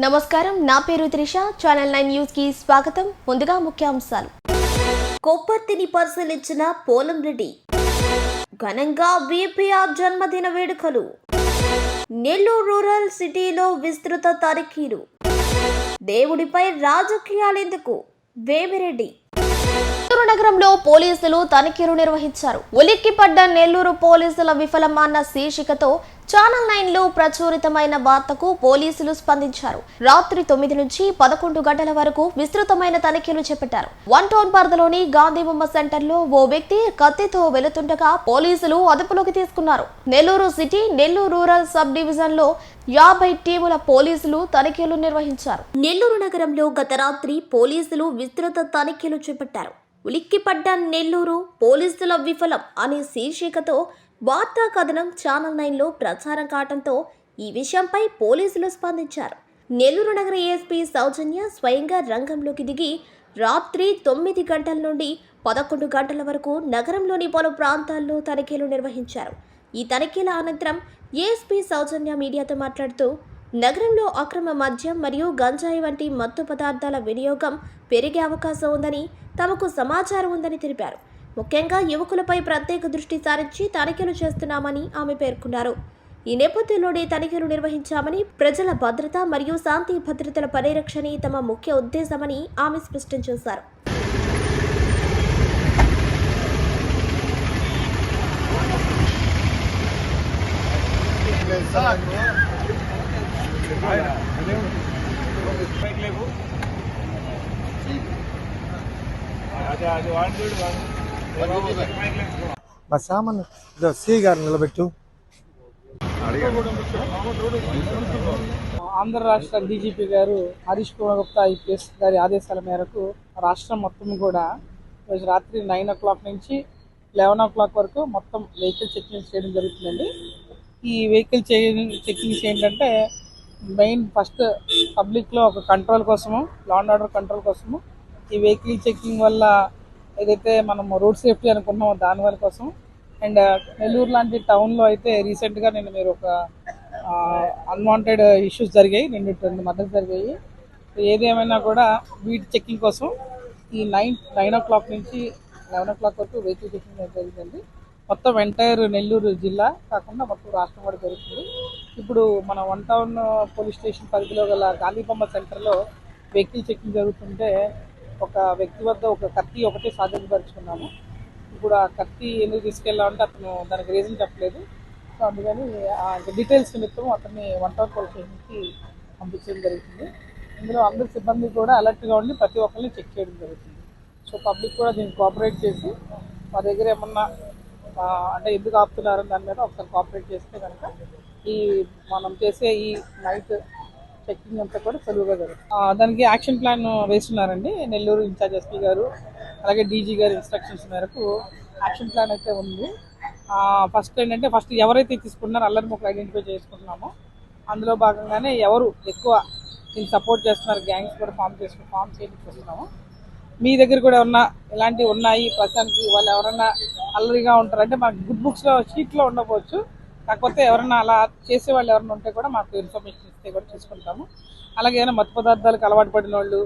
నమస్కారం, నా పేరు త్రిష. ఛానల్ 9 న్యూస్ కి స్వాగతం. ముందుగా ముఖ్యాంశాలు. కొప్పర్తిని పరిశీలించిన పోలంరెడ్డి. ఘనంగా విపిఆర్ జన్మదిన వేడుకలు. నెల్లూరు రూరల్ సిటీలో విస్తృత తనిఖీలు. దేవుడిపై రాజకీయాలెందుకు? వేమిరెడ్డి. నెల్లూరు నగరంలో పోలీసులు తనిఖీలు నిర్వహించారు. ఉలిక్కిపడ్డ నెల్లూరు పోలీసుల విఫలం అన్న శీర్షికతో ఛానల్ 9లో ప్రచురితమైన వార్తకు పోలీసులు స్పందించారు. రాత్రి 9 నుంచి 11 గంటల వరకు విస్తృతమైన తనిఖీలు చేపట్టారు. 1 టౌన్ పరిధిలోని గాంధీ బొమ్మ సెంటర్లో ఓ వ్యక్తి కత్తితో వెళుతుండగా పోలీసులు అదుపులోకి తీసుకున్నారు. Nellore city, Nellore rural sub division లో 50 టీముల పోలీసులు తనిఖీలు నిర్వహించారు. నెల్లూరు నగరంలో గత రాత్రి పోలీసులు విస్తృత తనిఖీలు చేపట్టారు. ఉలిక్కిపడ్డ నెల్లూరు పోలీసుల విఫలం అనే శీర్షికతో వార్తా కథనం ఛానల్ 9లో ప్రచారం కావడంతో ఈ విషయంపై పోలీసులు స్పందించారు. నెల్లూరు నగర ఏఎస్పీ సౌజన్య స్వయంగా రంగంలోకి దిగి రాత్రి 9 గంటల నుండి 11 గంటల వరకు నగరంలోని పలు ప్రాంతాల్లో తనిఖీలు నిర్వహించారు. ఈ తనిఖీల అనంతరం ఏఎస్పీ సౌజన్య మీడియాతో మాట్లాడుతూ నగరంలో అక్రమ మద్యం మరియు గంజాయి వంటి మత్తు పదార్థాల వినియోగం పెరిగే అవకాశం ఉందని తమకు సమాచారం ఉందని తెలిపారు. ముఖ్యంగా యువకులపై ప్రత్యేక దృష్టి సారించి తనిఖీలు చేస్తున్నామని ఆమె పేర్కొన్నారు. ఈ నేపథ్యంలోనే తనిఖీలు నిర్వహించామని, ప్రజల భద్రత మరియు శాంతి భద్రతల పరిరక్షణే తమ ముఖ్య ఉద్దేశమని ఆమె స్పష్టం చేశారు. నిలబెట్టు. ఆంధ్ర రాష్ట్ర డీజీపీ గారు హరీష్ కుమార్ గుప్తా ఐపీఎస్ గారి ఆదేశాల మేరకు రాష్ట్రం మొత్తం కూడా రోజు రాత్రి 9 o'clock నుంచి 11 o'clock వరకు మొత్తం వెహికల్ చెకింగ్ చేయడం జరుగుతుందండి. ఈ వెహికల్ చెకింగ్స్ ఏంటంటే మెయిన్ ఫస్ట్ పబ్లిక్లో ఒక కంట్రోల్ కోసము, లా అండ్ ఆర్డర్ కంట్రోల్ కోసము, ఈ వెహికల్ చెకింగ్ వల్ల ఏదైతే మనం రోడ్ సేఫ్టీ అనుకుంటున్నామో దానివల్ల కోసం. అండ్ నెల్లూరు లాంటి టౌన్లో అయితే రీసెంట్గా మీరు ఒక అన్వాంటెడ్ ఇష్యూస్ జరిగాయి, 2 మర్డర్స్ జరిగాయి. ఏదేమైనా కూడా వీటి చెకింగ్ కోసం ఈ 9 o'clock నుంచి 11 o'clock వరకు వెహికల్ చెకింగ్ జరిగిందండి. మొత్తం ఎంటైర్ నెల్లూరు జిల్లా కాకుండా మొత్తం రాష్ట్రం కూడా జరుగుతుంది. ఇప్పుడు మన 1 టౌన్ పోలీస్ స్టేషన్ పరిధిలో గల గాంధీ బొమ్మ సెంటర్లో వెహికల్ చెకింగ్ జరుగుతుంటే ఒక వ్యక్తి వద్ద ఒక కత్తి ఒకటి సాధించపరుచుకున్నాము. ఇప్పుడు ఆ కత్తి ఎందుకు తీసుకెళ్ళామంటే అతను దానికి రీజన్ చెప్పలేదు. సో అందుకని ఆ డీటెయిల్స్ నిమిత్తం అతన్ని 1 టౌన్ పోలీస్ స్టేషన్కి పంపించడం జరుగుతుంది. ఇందులో అందరి సిబ్బంది కూడా అలర్ట్గా ఉండి ప్రతి ఒక్కరిని చెక్ చేయడం జరుగుతుంది. సో పబ్లిక్ కూడా దీన్ని కోఆపరేట్ చేసి మా దగ్గర ఏమన్నా అంటే ఎందుకు ఆపుతున్నారని దాని మీద ఒకసారి కోఆపరేట్ చేస్తే కనుక ఈ మనం చేసే ఈ నైట్ చెకింగ్ అంతా కూడా సులువుగా జరుగుతుంది. దానికి యాక్షన్ ప్లాన్ వేస్తున్నారండి నెల్లూరు ఇన్ఛార్జ్ ఎస్పీ గారు, అలాగే డీజీ గారి ఇన్స్ట్రక్షన్స్ మేరకు యాక్షన్ ప్లాన్ అయితే ఉంది. ఫస్ట్ ఏంటంటే ఎవరైతే తీసుకుంటున్నారో అల్లరి మొక్కలు ఐడెంటిఫై చేసుకుంటున్నామో అందులో భాగంగానే ఎవరు ఎక్కువ దీన్ని సపోర్ట్ చేస్తున్నారు, గ్యాంగ్స్ కూడా ఫామ్ చేస్తున్నాము. మీ దగ్గర కూడా ఇలాంటివి ఉన్నాయి ప్రస్తుతానికి, వాళ్ళు ఎవరన్నా అల్లరిగా ఉంటారు అంటే మాకు గుడ్ బుక్స్లో షీట్లో ఉండకపోవచ్చు, కాకపోతే ఎవరన్నా అలా చేసే వాళ్ళు ఎవరైనా ఉంటే కూడా మాకు ఇన్ఫర్మేషన్ ఇస్తే కూడా చూసుకుంటాము. అలాగే ఏదైనా మత్తు పదార్థాలకు అలవాటు పడిన వాళ్ళు,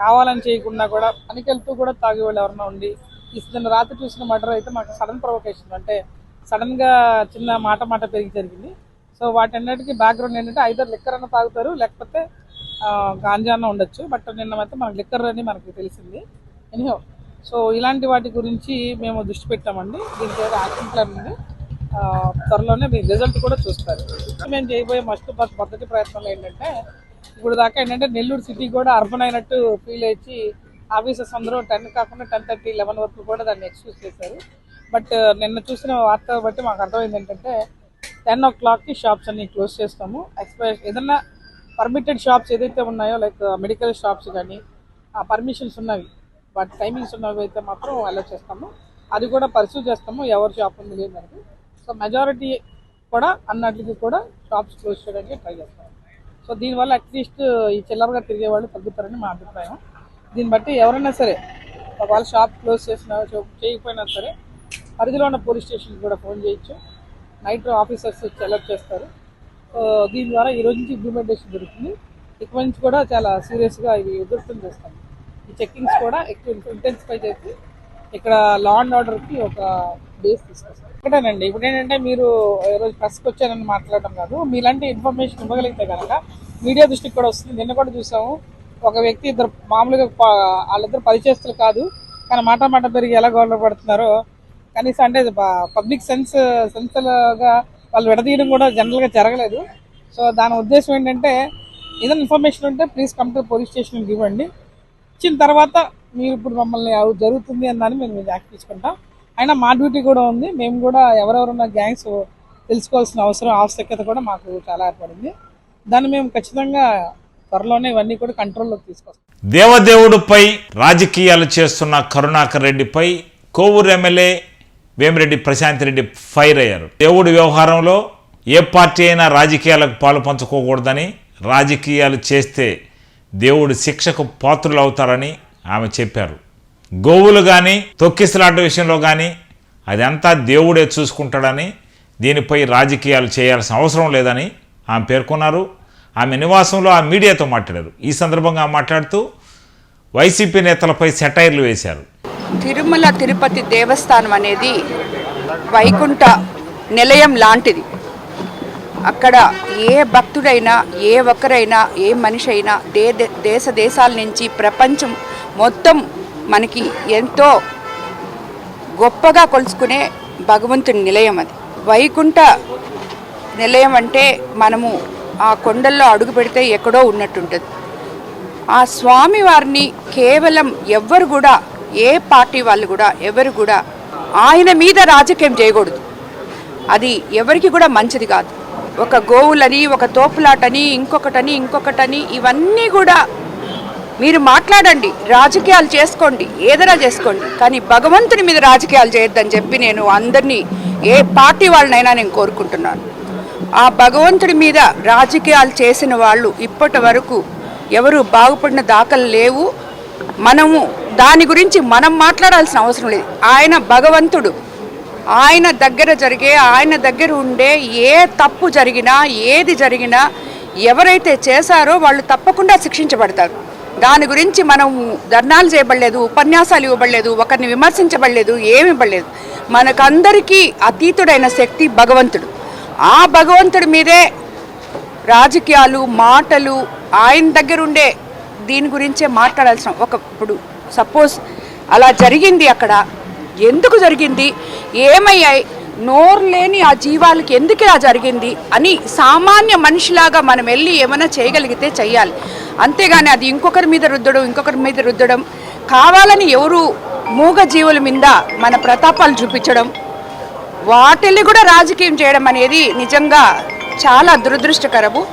కావాలని చేయకుండా కూడా పనికెళ్తూ కూడా తాగే వాళ్ళు ఎవరైనా ఉండి, నిన్న రాత్రి చూసిన మర్డర్ అయితే మాకు సడన్ ప్రొవొకేషన్ అంటే సడన్గా చిన్న మాట పెరిగి జరిగింది. సో వాటన్నిటికీ బ్యాక్గ్రౌండ్ ఏంటంటే ఐదర్ లిక్కర్ అన్న తాగుతారు, లేకపోతే గాంజా అన్న ఉండొచ్చు. బట్ నిన్న అయితే మనకు లిక్కర్ అని మనకు తెలిసింది. ఎనీహో, సో ఇలాంటి వాటి గురించి మేము దృష్టి పెట్టామండి. దీనికి యాక్షన్ ప్లాన్ ఉంది, త్వరలోనే మీ రిజల్ట్ కూడా చూస్తారు. మేము చేయబోయే మొదటి ప్రయత్నంలో ఏంటంటే ఇప్పుడు దాకా ఏంటంటే నెల్లూరు సిటీ కూడా అర్బన్ అయినట్టు ఫీల్ అయ్యి ఆఫీసర్స్ అందరూ 10 కాకుండా 10:30, 11 వరకు కూడా దాన్ని ఎక్స్క్యూజ్ చేశారు. బట్ నిన్న చూసిన వార్త బట్టి మాకు అర్థమైంది ఏంటంటే 10 o'clockకి షాప్స్ అన్ని క్లోజ్ చేస్తాము. ఏదన్నా పర్మిటెడ్ షాప్స్ ఏదైతే ఉన్నాయో లైక్ మెడికల్ షాప్స్ కానీ పర్మిషన్స్ ఉన్నవి, వాటి టైమింగ్స్ ఉన్నవి అయితే మాత్రం అలౌ చేస్తాము. అది కూడా పర్సూ చేస్తాము, ఎవరి షాప్ ఉంది లేదని. సో మెజారిటీ కూడా అన్నిటికీ కూడా షాప్స్ క్లోజ్ చేయడానికి ట్రై చేస్తాము. సో దీనివల్ల అట్లీస్ట్ ఈ చిల్లరగా తిరిగే వాళ్ళు తగ్గుతారని మా అభిప్రాయం. దీన్ని బట్టి ఎవరైనా సరే ఒకవేళ షాప్ క్లోజ్ చేయకపోయినా సరే పరిధిలో ఉన్న పోలీస్ స్టేషన్కి కూడా ఫోన్ చేయొచ్చు. నైట్ ఆఫీసర్స్ వచ్చి అలర్ట్ చేస్తారు. దీని ద్వారా ఈ రోజు నుంచి ఇంప్లిమెంటేషన్ జరుగుతుంది. ఇక నుంచి కూడా చాలా సీరియస్గా ఇవి ఎదుర్కొని చేస్తాం. ఈ చెక్కింగ్స్ కూడా ఎక్కువ ఇంటెన్సిఫై చేసి ఇక్కడ లా అండ్ ఆర్డర్కి ఒక బేస్ తీసుకొస్తాం. ఒకటేనండి, ఇప్పుడు ఏంటంటే మీరు ఈరోజు ప్రెస్కి వచ్చారని మాట్లాడడం కాదు, మీలాంటి ఇన్ఫర్మేషన్ ఇవ్వగలిగితే కనుక మీడియా దృష్టికి కూడా వస్తుంది. నిన్న కూడా చూసాము, ఒక వ్యక్తి ఇద్దరు మామూలుగా వాళ్ళిద్దరు పరిచయస్తులు కాదు, కానీ మాట పెరిగి ఎలా గౌరవ పడుతున్నారో కనీసం అంటే పబ్లిక్ సెన్స్గా వాళ్ళు విడదీయడం కూడా జనరల్గా జరగలేదు. సో దాని ఉద్దేశం ఏంటంటే ఏదైనా ఇన్ఫర్మేషన్ ఉంటే ప్లీజ్ కమ్ టు పోలీస్ స్టేషన్కి ఇవ్వండి. ఇచ్చిన తర్వాత మీరు ఇప్పుడు మమ్మల్ని జరుగుతుంది అన్నాను మేము యాక్ట్ తీసుకుంటాం. అయినా మా డ్యూటీ కూడా ఉంది, మేము కూడా ఎవరెవరున్న గ్యాంగ్స్ తెలుసుకోవాల్సిన ఆవశ్యకత కూడా మాకు చాలా ఏర్పడింది. దాన్ని మేము ఖచ్చితంగా త్వరలోనే ఇవన్నీ కూడా కంట్రోల్లోకి తీసుకొస్తాం. దేవదేవుడిపై రాజకీయాలు చేస్తున్న కరుణాకర్ రెడ్డిపై కోవూరు ఎమ్మెల్యే వేమిరెడ్డి ప్రశాంత్ రెడ్డి ఫైర్ అయ్యారు. దేవుడి వ్యవహారంలో ఏ పార్టీ అయినా రాజకీయాలకు పాలు పంచుకోకూడదని, రాజకీయాలు చేస్తే దేవుడి శిక్షకు పాత్రులు అవుతారని ఆమె చెప్పారు. గోవులు కానీ తొక్కిసలాట విషయంలో కానీ అదంతా దేవుడే చూసుకుంటాడని, దీనిపై రాజకీయాలు చేయాల్సిన అవసరం లేదని ఆమె పేర్కొన్నారు. ఆమె నివాసంలో ఆ మీడియాతో మాట్లాడారు. ఈ సందర్భంగా మాట్లాడుతూ వైసీపీ నేతలపై సెటైర్లు వేశారు. తిరుమల తిరుపతి దేవస్థానం అనేది వైకుంఠ నిలయం లాంటిది. అక్కడ ఏ భక్తుడైనా, ఏ ఒక్కరైనా, ఏ మనిషి అయినా దేశ దేశాల నుంచి ప్రపంచం మొత్తం మనకి ఎంతో గొప్పగా కొలుసుకునే భగవంతుని నిలయం అది. వైకుంఠ నిలయం అంటే మనము ఆ కొండల్లో అడుగు పెడితే ఎక్కడో ఉన్నట్టుంటుంది. ఆ స్వామి వారిని కేవలం ఎవ్వరు కూడా, ఏ పార్టీ వాళ్ళు కూడా ఎవరు కూడా ఆయన మీద రాజకీయం చేయకూడదు. అది ఎవరికి కూడా మంచిది కాదు. ఒక గోవులని, ఒక తోపులాటని, ఇంకొకటని ఇవన్నీ కూడా మీరు మాట్లాడండి, రాజకీయాలు చేసుకోండి, ఏదైనా చేసుకోండి, కానీ భగవంతుని మీద రాజకీయాలు చేయొద్దని చెప్పి నేను అందరినీ, ఏ పార్టీ వాళ్ళనైనా నేను కోరుకుంటున్నాను. ఆ భగవంతుడి మీద రాజకీయాలు చేసిన వాళ్ళు ఇప్పటి వరకు ఎవరు బాగుపడిన దాఖలు లేవు. మనము దాని గురించి మనం మాట్లాడాల్సిన అవసరం లేదు. ఆయన భగవంతుడు, ఆయన దగ్గర ఉండే ఏ తప్పు జరిగినా, ఏది జరిగినా ఎవరైతే చేశారో వాళ్ళు తప్పకుండా శిక్షించబడతారు. దాని గురించి మనం ధర్నాలు చేయబడలేదు, ఉపన్యాసాలు ఇవ్వబడలేదు, ఒకరిని విమర్శించబడలేదు, ఏమి ఇవ్వలేదు. మనకందరికీ అతీతుడైన శక్తి భగవంతుడు. ఆ భగవంతుడి మీదే రాజకీయాలు, మాటలు, ఆయన దగ్గర ఉండే దీని గురించే మాట్లాడాల్సిన. ఇప్పుడు సపోజ్ అలా జరిగింది, అక్కడ ఎందుకు జరిగింది, ఏమయ్యాయి, నోరు లేని ఆ జీవాలకి ఎందుకు ఇలా జరిగింది అని సామాన్య మనిషిలాగా మనం వెళ్ళి ఏమైనా చేయగలిగితే చెయ్యాలి. అంతేగాని అది ఇంకొకరి మీద రుద్దడం, కావాలని ఎవరు మూగ జీవుల మీద మన ప్రతాపాలు చూపించడం, వాటిని కూడా రాజకీయం చేయడం అనేది నిజంగా చాలా దురదృష్టకరము.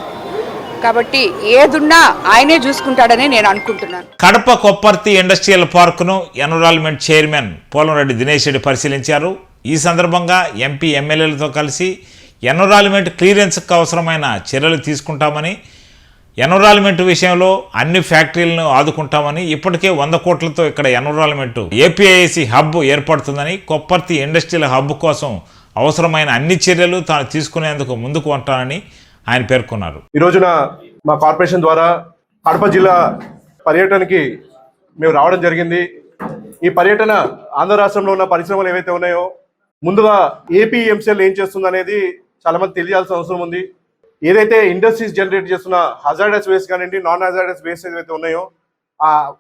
కాబట్టి ఏదున్నా ఆయనే చూసుకుంటాడని నేను అనుకుంటున్నాను. కడప కొప్పర్తి ఇండస్ట్రియల్ పార్కును ఎన్విరాన్మెంట్ చైర్మన్ పోలంరెడ్డి దినేష్ రెడ్డి పరిశీలించారు. ఈ సందర్భంగా ఎంపీ ఎమ్మెల్యేలతో కలిసి ఎన్విరాన్మెంట్ క్లియరెన్స్కి అవసరమైన చర్యలు తీసుకుంటామని, ఎన్విరాన్మెంట్ విషయంలో అన్ని ఫ్యాక్టరీలను ఆదుకుంటామని, ఇప్పటికే 100 కోట్లతో ఇక్కడ ఎన్విరాన్మెంట్ ఏపీఐసి హబ్ ఏర్పడుతుందని, కొప్పర్తి ఇండస్ట్రియల్ హబ్ కోసం అవసరమైన అన్ని చర్యలు తాను తీసుకునేందుకు ముందుకు ఉంటానని ఆయన పేర్కొన్నారు. ఈ రోజున మా కార్పొరేషన్ ద్వారా కడప జిల్లా పర్యటనకి మేము రావడం జరిగింది. ఈ పర్యటన ఆంధ్ర రాష్ట్రంలో ఉన్న పరిశ్రమలు ఏవైతే ఉన్నాయో ముందుగా ఏపీఎంసీఎల్ ఏం చేస్తుంది అనేది చాలా మంది తెలియాల్సిన అవసరం ఉంది. ఏదైతే ఇండస్ట్రీస్ జనరేట్ చేస్తున్న హజార్డస్ వేస్ట్ కానివ్వండి, నాన్ హజార్డస్ వేస్ట్ ఏవైతే ఉన్నాయో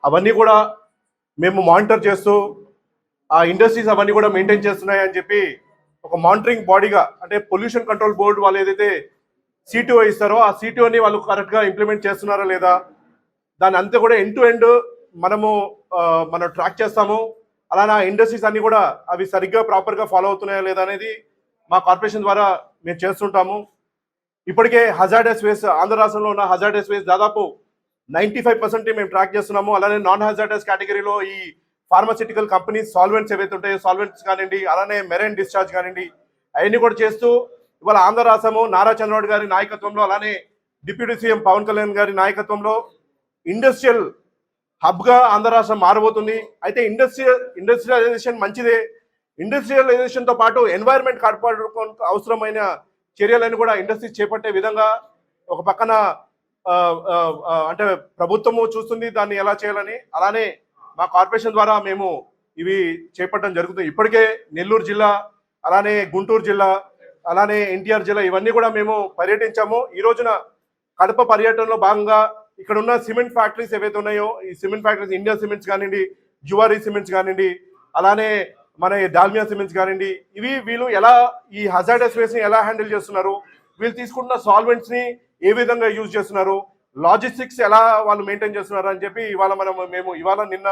అవన్నీ కూడా మేము మానిటర్ చేస్తూ ఆ ఇండస్ట్రీస్ అవన్నీ కూడా మెయింటైన్ చేస్తున్నాయి అని చెప్పి ఒక మానిటరింగ్ బాడీగా, అంటే పొల్యూషన్ కంట్రోల్ బోర్డు వాళ్ళు ఏదైతే సిటిఓ ఇస్తారో ఆ సిటిఓని వాళ్ళు కరెక్ట్గా ఇంప్లిమెంట్ చేస్తున్నారా లేదా, దాని అంతా కూడా ఎండ్ టు ఎండ్ మనం ట్రాక్ చేస్తాము. అలానే ఆ ఇండస్ట్రీస్ అన్ని కూడా అవి సరిగ్గా ప్రాపర్గా ఫాలో అవుతున్నాయా లేదా అనేది మా కార్పొరేషన్ ద్వారా మేము చేస్తుంటాము. ఇప్పటికే హజార్డస్ వేస్ట్, ఆంధ్ర రాష్ట్రంలో ఉన్న హజార్డస్ వేస్ట్ దాదాపు 95% మేము ట్రాక్ చేస్తున్నాము. అలానే నాన్ హజార్డస్ కేటగిరీలో ఈ ఫార్మాసిటికల్ కంపెనీస్ సాల్వెంట్స్ ఏవైతే ఉంటాయో సాల్వెంట్స్ కానివ్వండి, అలానే మెరైన్ డిశ్చార్జ్ కానివ్వండి, అవన్నీ కూడా చేస్తూ ఇవాళ ఆంధ్ర రాష్ట్రము నారా చంద్రబాబు గారి నాయకత్వంలో, అలానే డిప్యూటీ సీఎం పవన్ కళ్యాణ్ గారి నాయకత్వంలో ఇండస్ట్రియల్ హబ్గా ఆంధ్ర రాష్ట్రం మారబోతుంది. అయితే ఇండస్ట్రియలైజేషన్ మంచిదే. ఇండస్ట్రియలైజేషన్తో పాటు ఎన్వైరన్మెంట్ కాపాడుకోవడానికి అవసరమైన చర్యలను కూడా ఇండస్ట్రీస్ చేపట్టే విధంగా ఒక పక్కన అంటే ప్రభుత్వము చూస్తుంది దాన్ని ఎలా చేయాలని. అలానే మా కార్పొరేషన్ ద్వారా మేము ఇవి చేపట్టడం జరుగుతుంది. ఇప్పటికే నెల్లూరు జిల్లా, అలానే గుంటూరు జిల్లా, అలానే ఎన్టీఆర్ జిల్లా ఇవన్నీ కూడా మేము పర్యటించాము. ఈ రోజున కడప పర్యటనలో భాగంగా ఇక్కడ ఉన్న సిమెంట్ ఫ్యాక్టరీస్ ఏవైతే ఉన్నాయో, ఈ సిమెంట్ ఫ్యాక్టరీస్ ఇండియా సిమెంట్స్ కానివ్వండి, జువారీ సిమెంట్స్ కానివ్వండి, అలానే మన డాల్మియా సిమెంట్స్ కానివ్వండి, వీళ్ళు ఎలా ఈ హజార్డస్ వేస్ట్ని ఎలా హ్యాండిల్ చేస్తున్నారు, వీళ్ళు తీసుకుంటున్న సాల్వెంట్స్ని ఏ విధంగా యూజ్ చేస్తున్నారు, లాజిస్టిక్స్ ఎలా వాళ్ళు మెయింటైన్ చేస్తున్నారు అని చెప్పి మేము ఇవాళ నిన్న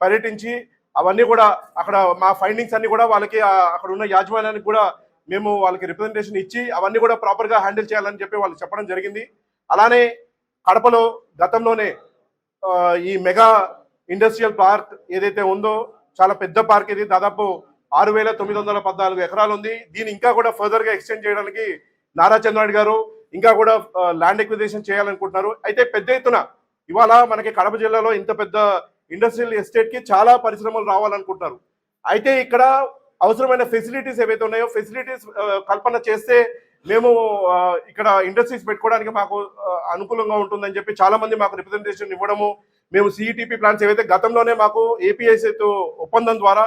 పర్యటించి అవన్నీ కూడా అక్కడ మా ఫైండింగ్స్ అన్ని కూడా వాళ్ళకి అక్కడ ఉన్న యాజమాన్యానికి కూడా మేము వాళ్ళకి రిప్రజెంటేషన్ ఇచ్చి అవన్నీ కూడా ప్రాపర్గా హ్యాండిల్ చేయాలని చెప్పి వాళ్ళు చెప్పడం జరిగింది. అలానే కడపలో గతంలోనే ఈ మెగా ఇండస్ట్రియల్ పార్క్ ఏదైతే ఉందో చాలా పెద్ద పార్క్, ఇది దాదాపు 6,914 ఎకరాలు ఉంది. దీన్ని ఇంకా కూడా ఫర్దర్గా ఎక్స్టెండ్ చేయడానికి నారా చంద్రబాబు గారు ఇంకా కూడా ల్యాండ్ ఎక్విజిషన్ చేయాలనుకుంటున్నారు. అయితే పెద్ద ఎత్తున ఇవాళ మనకి కడప జిల్లాలో ఇంత పెద్ద ఇండస్ట్రియల్ ఎస్టేట్కి చాలా పరిశ్రమలు రావాలనుకుంటున్నారు. అయితే ఇక్కడ అవసరమైన ఫెసిలిటీస్ ఏవైతే ఉన్నాయో ఫెసిలిటీస్ కల్పన చేస్తే మేము ఇక్కడ ఇండస్ట్రీస్ పెట్టుకోవడానికి మాకు అనుకూలంగా ఉంటుందని చెప్పి చాలా మంది మాకు రిప్రజెంటేషన్ ఇవ్వడము, మేము సిఈటిపి ప్లాన్స్ ఏవైతే గతంలోనే మాకు ఏపీఐసీతో ఒప్పందం ద్వారా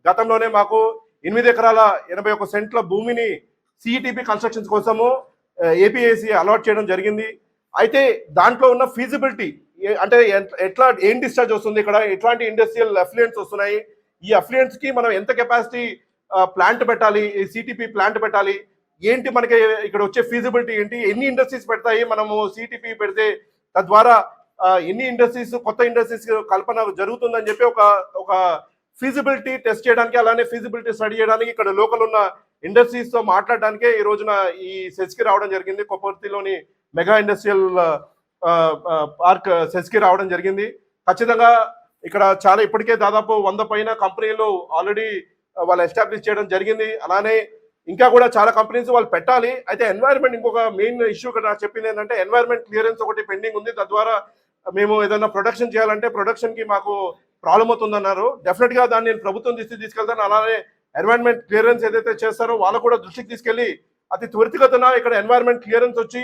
గతంలోనే మాకు 8 ఎకరాల 81 సెంట్ల భూమిని సిఈటిపి కన్స్ట్రక్షన్స్ కోసము ఏపీఐసీ అలాట్ చేయడం జరిగింది. అయితే దాంట్లో ఉన్న ఫీజిబిలిటీ అంటే ఏం డిశ్చార్జ్ వస్తుంది, ఇక్కడ ఎట్లాంటి ఇండస్ట్రియల్ అఫ్లుయెంట్స్ వస్తున్నాయి, ఈ అఫ్లుయెంట్స్ కి మనం ఎంత కెపాసిటీ ప్లాంట్ పెట్టాలి, ఈ సిటిపి ప్లాంట్ పెట్టాలి, ఏంటి మనకి ఇక్కడ వచ్చే ఫీజిబిలిటీ ఏంటి, ఎన్ని ఇండస్ట్రీస్ పెడతాయి మనము సిటిపి పెడితే, తద్వారా ఎన్ని ఇండస్ట్రీస్ కొత్త ఇండస్ట్రీస్ కల్పన జరుగుతుందని చెప్పి ఒక ఫీజిబిలిటీ టెస్ట్ చేయడానికి, అలానే ఫీజిబిలిటీ స్టడీ చేయడానికి ఇక్కడ లోకల్ ఉన్న ఇండస్ట్రీస్ తో మాట్లాడడానికే ఈ రోజున ఈ సెస్కి రావడం జరిగింది. కొప్పర్తిలోని మెగా ఇండస్ట్రియల్ పార్క్ సెస్కి రావడం జరిగింది. ఖచ్చితంగా ఇక్కడ చాలా ఇప్పటికే దాదాపు 100 పైన కంపెనీలు ఆల్రెడీ వాళ్ళు ఎస్టాబ్లిష్ చేయడం జరిగింది. అలానే ఇంకా కూడా చాలా కంపెనీస్ వాళ్ళు పెట్టాలి. అయితే ఎన్వైరన్మెంట్ ఇంకొక మెయిన్ ఇష్యూ ఇక్కడ నాకు చెప్పింది ఏంటంటే ఎన్వైరన్మెంట్ క్లియరెన్స్ ఒకటి పెండింగ్ ఉంది. తద్వారా మేము ఏదైనా ప్రొడక్షన్ చేయాలంటే ప్రొడక్షన్కి మాకు ప్రాబ్లం అవుతుందన్నారు. డెఫినెట్గా దాన్ని నేను ప్రభుత్వం తీసుకెళ్తాను. అలానే ఎన్వైరన్మెంట్ క్లియరెన్స్ ఏదైతే చేస్తారో వాళ్ళు కూడా దృష్టికి తీసుకెళ్లి అతి త్వరితగతిన ఇక్కడ ఎన్వైరన్మెంట్ క్లియరెన్స్ వచ్చి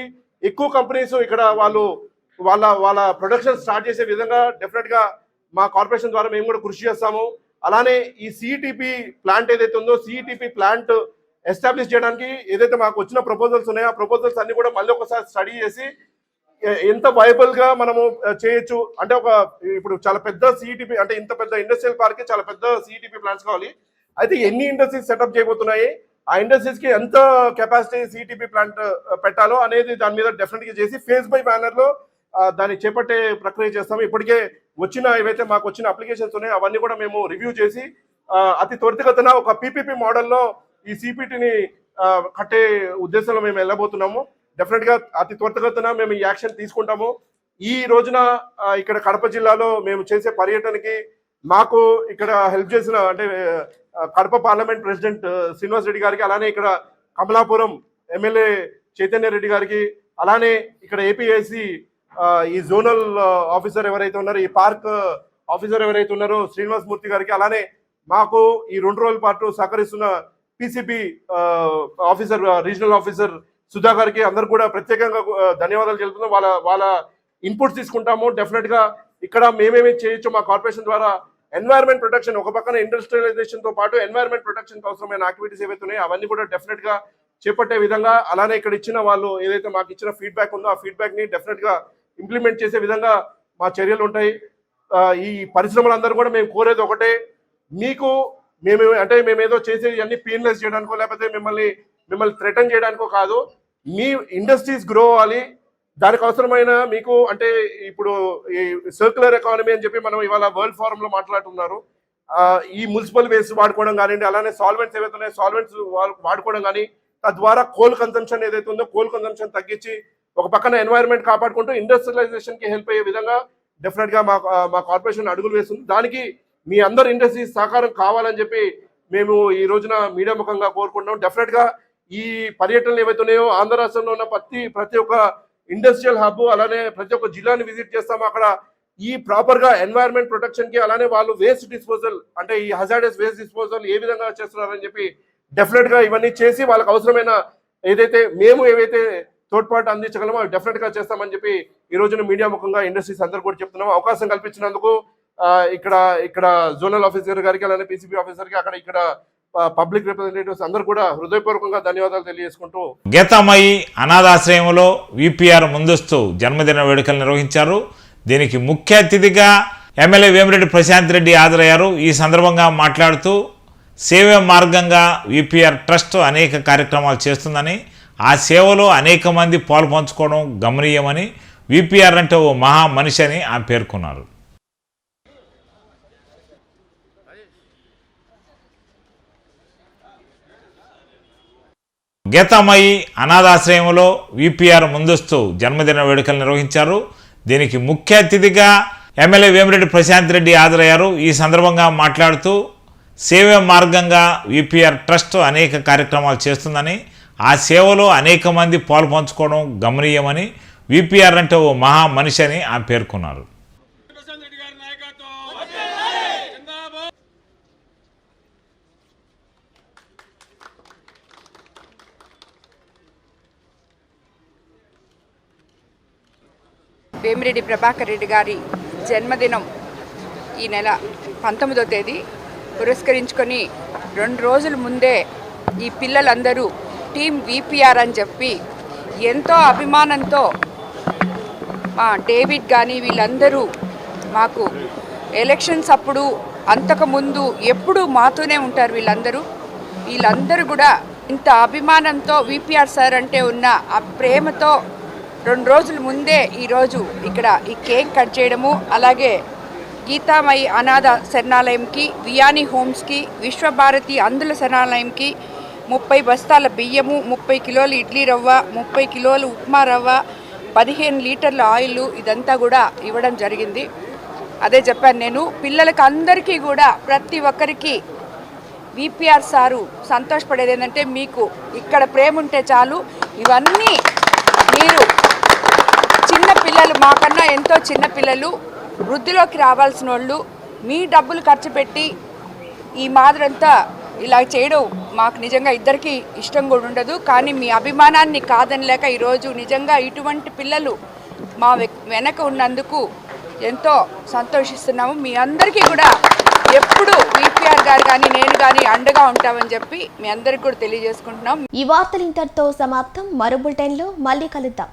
ఎక్కువ కంపెనీస్ ఇక్కడ వాళ్ళ ప్రొడక్షన్ స్టార్ట్ చేసే విధంగా డెఫినెట్గా మా కార్పొరేషన్ ద్వారా మేము కూడా కృషి చేస్తాము. అలానే ఈ సిఈటిపి ప్లాంట్ ఏదైతే ఉందో సిఈటిపి ప్లాంట్ ఎస్టాబ్లిష్ చేయడానికి ఏదైతే మాకు వచ్చిన ప్రపోజల్స్ ఉన్నాయో ఆ ప్రపోజల్స్ అన్ని కూడా మళ్ళీ ఒకసారి స్టడీ చేసి ఎంత వైబుల్ గా మనము చేయొచ్చు అంటే ఇప్పుడు చాలా పెద్ద సిఈటిపి అంటే ఇంత పెద్ద ఇండస్ట్రియల్ పార్క్ కి చాలా పెద్ద సిఈటిపి ప్లాంట్స్ కావాలి. అయితే ఎన్ని ఇండస్ట్రీస్ సెటప్ చేయబోతున్నాయి, ఆ ఇండస్ట్రీస్ కి ఎంత కెపాసిటీ సిఈటిపి ప్లాంట్ పెట్టాలో అనేది దాని మీద డెఫినెట్ గా చేసి ఫేజ్ బై బ్యానర్ లో దాన్ని చేపట్టే ప్రక్రియ చేస్తాము. ఇప్పటికే ఏవైతే మాకు వచ్చిన అప్లికేషన్స్ ఉన్నాయో అవన్నీ కూడా మేము రివ్యూ చేసి అతి త్వరితగతిన ఒక పీపీపీ మోడల్లో ఈ సిపిటిని కట్టే ఉద్దేశంలో మేము వెళ్ళబోతున్నాము. డెఫినెట్ గా అతి త్వరితగతిన మేము ఈ యాక్షన్ తీసుకుంటాము. ఈ రోజున ఇక్కడ కడప జిల్లాలో మేము చేసే పర్యటనకి మాకు ఇక్కడ హెల్ప్ చేసిన అంటే కడప పార్లమెంట్ ప్రెసిడెంట్ శ్రీనివాస్ రెడ్డి గారికి, అలానే ఇక్కడ కమలాపురం ఎమ్మెల్యే చైతన్య రెడ్డి గారికి, అలానే ఇక్కడ ఏపీఐసి ఈ జోనల్ ఆఫీసర్ ఎవరైతే ఉన్నారో ఈ పార్క్ ఆఫీసర్ ఎవరైతే ఉన్నారో శ్రీనివాస్ మూర్తి గారికి, అలానే మాకు ఈ 2 రోజుల పాటు సహకరిస్తున్న PCP officer regional officer Sudha గారికి అందరు కూడా ప్రత్యేకంగా ధన్యవాదాలు తెలుపుతున్నాం. వాళ్ళ ఇన్పుట్స్ తీసుకుంటాము. డెఫినెట్ గా ఇక్కడ మేమేమి చేయొచ్చు మా కార్పొరేషన్ ద్వారా ఎన్వైరన్మెంట్ ప్రొటెక్షన్ ఒక పక్కన ఇండస్ట్రియలైజేషన్ తో పాటు ఎన్వైరన్మెంట్ ప్రొటెక్షన్ అవసరమైన యాక్టివిటీస్ ఏవైతే ఉన్నాయో అవన్నీ కూడా డెఫినెట్ గా చేపట్టే విధంగా, అలానే ఇక్కడ ఇచ్చిన వాళ్ళు ఏదైతే మాకు ఇచ్చిన ఫీడ్బ్యాక్ ఉందో ఆ ఫీడ్బ్యాక్ ని డెఫినెట్ గా ఇంప్లిమెంట్ చేసే విధంగా మా చర్యలు ఉంటాయి. ఈ పరిశ్రమలందరూ కూడా మేము కోరేది ఒకటే, మేమేదో చేసేది అన్ని పీనలైజ్ చేయడానికో లేకపోతే మిమ్మల్ని థ్రెటన్ చేయడానికో కాదు. మీ ఇండస్ట్రీస్ గ్రో అవ్వాలి, దానికి అవసరమైన మీకు అంటే ఇప్పుడు ఈ సర్క్యులర్ ఎకానమీ అని చెప్పి మనం ఇవాళ వరల్డ్ ఫోరంలో మాట్లాడుతున్నారు. ఈ మున్సిపల్ వేస్ట్ వాడుకోవడం కానివ్వండి, అలానే సాల్వెంట్స్ ఏవైతే ఉన్నాయో సాల్వెంట్స్ వాడుకోవడం కానీ, తద్వారా కోల్ కన్సంప్షన్ ఏదైతే ఉందో కోల్ కన్సంప్షన్ తగ్గించి ఒక పక్కన ఎన్వైరన్మెంట్ కాపాడుకుంటూ ఇండస్ట్రియలైజేషన్ కి హెల్ప్ అయ్యే విధంగా డెఫినెట్ గా మా కార్పొరేషన్ అడుగులు వేస్తుంది. దానికి మీ అందరు ఇండస్ట్రీస్ సహకారం కావాలని చెప్పి మేము ఈ రోజున మీడియా ముఖంగా కోరుకుంటున్నాం. డెఫినెట్ గా ఈ పర్యటనలు ఏవైతే ఉన్నాయో ఆంధ్ర రాష్ట్రంలో ఉన్న ప్రతి ఒక్క ఇండస్ట్రియల్ హబ్ అలానే ప్రతి ఒక్క జిల్లాని విజిట్ చేస్తాము. అక్కడ ఈ ప్రాపర్ గా ఎన్వైరన్మెంట్ ప్రొటెక్షన్ కి అలానే వాళ్ళు వేస్ట్ డిస్పోజల్ అంటే ఈ హజార్డస్ వేస్ట్ డిస్పోజల్ ఏ విధంగా చేస్తున్నారని చెప్పి డెఫినెట్ గా ఇవన్నీ చేసి వాళ్ళకి అవసరమైన ఏవైతే తోడ్పాటు అందించగలమో అవి డెఫినెట్గా చేస్తామని చెప్పి ఈ రోజున మీడియా ముఖంగా ఇండస్ట్రీస్ అందరూ కూడా చెప్తున్నాం. అవకాశం కల్పించినందుకు ఇక్కడ జోనల్ ఆఫీసర్ గారికి అలానే పీసీబీ ఆఫీసర్కి ఇక్కడ పబ్లిక్ రిప్రజెంటేటివ్స్ అందరూ కూడా హృదయపూర్వకంగా ధన్యవాదాలు తెలియజేసుకుంటూ గీతామయి అనాథాశ్రయంలో విపిఆర్ ముందస్తు జన్మదిన వేడుకలు నిర్వహించారు. దీనికి ముఖ్య అతిథిగా ఎమ్మెల్యే వేమిరెడ్డి ప్రశాంత్ రెడ్డి హాజరయ్యారు. ఈ సందర్భంగా మాట్లాడుతూ సేవే మార్గంగా విపిఆర్ ట్రస్ట్ అనేక కార్యక్రమాలు చేస్తుందని, ఆ సేవలో అనేక మంది పాలు పంచుకోవడం గమనీయమని, విపిఆర్ అంటే ఓ మహా మనిషి అని ఆమె పేర్కొన్నారు. గీతామయి అనాథాశ్రయంలో విపిఆర్ ముందస్తు జన్మదిన వేడుకలు నిర్వహించారు. దీనికి ముఖ్య అతిథిగా ఎమ్మెల్యే వేమిరెడ్డి ప్రశాంత్ రెడ్డి హాజరయ్యారు. ఈ సందర్భంగా మాట్లాడుతూ సేవే మార్గంగా విపిఆర్ ట్రస్ట్ అనేక కార్యక్రమాలు చేస్తుందని, ఆ సేవలో అనేక మంది పాలు పంచుకోవడం గమనీయమని, విపిఆర్ అంటే ఓ మహా మనిషి అని ఆమె పేర్కొన్నారు. వేమిరెడ్డి ప్రభాకర్ రెడ్డి గారి జన్మదినం ఈ నెల 19వ తేదీ పురస్కరించుకొని 2 రోజుల ముందే ఈ పిల్లలందరూ టీం విపిఆర్ అని చెప్పి ఎంతో అభిమానంతో మా డేవిడ్ కానీ వీళ్ళందరూ మాకు ఎలక్షన్స్ అప్పుడు అంతకుముందు ఎప్పుడూ మాతోనే ఉంటారు. వీళ్ళందరూ కూడా ఇంత అభిమానంతో విపిఆర్ సార్ అంటే ఉన్న ఆ ప్రేమతో 2 రోజుల ముందే ఈరోజు ఇక్కడ ఈ కేక్ కట్ చేయడము, అలాగే గీతామయి అనాథ శరణాలయంకి, వియాని హోమ్స్కి, విశ్వభారతి అందుల శరణాలయంకి 30 బస్తాల బియ్యము, 30 కిలోలు ఇడ్లీ రవ్వ, 30 కిలోలు ఉప్మా రవ్వ, 15 లీటర్ల ఆయిల్ ఇదంతా కూడా ఇవ్వడం జరిగింది. అదే చెప్పాను నేను, పిల్లలకి అందరికీ కూడా ప్రతి ఒక్కరికి విపిఆర్ సారు సంతోషపడేది ఏంటంటే, మీకు ఇక్కడ ప్రేమ ఉంటే చాలు, ఇవన్నీ మీరు చిన్న పిల్లలు, మాకన్నా ఎంతో చిన్న పిల్లలు, వృద్ధిలోకి రావాల్సిన వాళ్ళు, మీ డబ్బులు ఖర్చు పెట్టి ఈ మాదిరంతా ఇలా చేయడం మాకు నిజంగా ఇద్దరికి ఇష్టం కూడా ఉండదు. కానీ మీ అభిమానాన్ని కాదనలేక ఈరోజు నిజంగా ఇటువంటి పిల్లలు మా వెనక ఉన్నందుకు ఎంతో సంతోషిస్తున్నాము. మీ అందరికీ కూడా ఎప్పుడు విపిఆర్ గారు కానీ నేను కానీ అండగా ఉంటామని చెప్పి మీ అందరికీ కూడా తెలియజేసుకుంటున్నాం. ఈ వార్తలు ఇంతటితో సమాప్తం. మరో బులెటిన్లో మళ్ళీ కలుద్దాం.